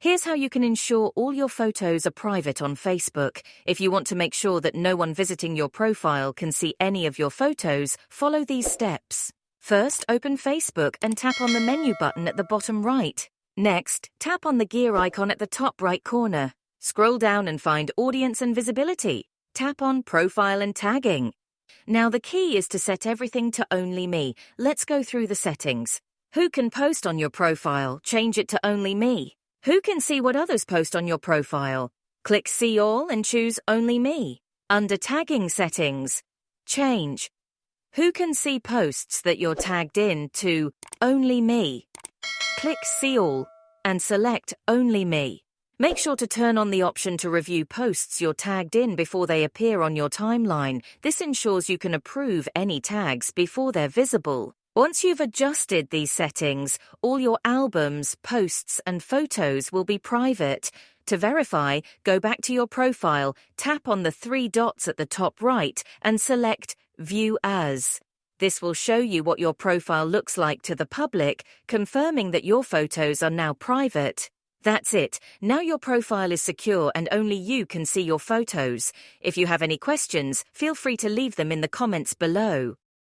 Here's how you can ensure all your photos are private on Facebook. If you want to make sure that no one visiting your profile can see any of your photos, follow these steps. First, open Facebook and tap on the menu button at the bottom right. Next, tap on the gear icon at the top right corner. Scroll down and find Audience and Visibility. Tap on Profile and Tagging. Now the key is to set everything to Only Me. Let's go through the settings. Who can post on your profile? Change it to Only Me. Who can see what others post on your profile? Click See All and choose Only Me. Under Tagging Settings, change Who can see posts that you're tagged in to Only Me. Click See All and select Only Me. Make sure to turn on the option to review posts you're tagged in before they appear on your timeline. This ensures you can approve any tags before they're visible. Once you've adjusted these settings, all your albums, posts, and photos will be private. To verify, go back to your profile, tap on the 3 dots at the top right, and select View As. This will show you what your profile looks like to the public, confirming that your photos are now private. That's it. Now your profile is secure and only you can see your photos. If you have any questions, feel free to leave them in the comments below.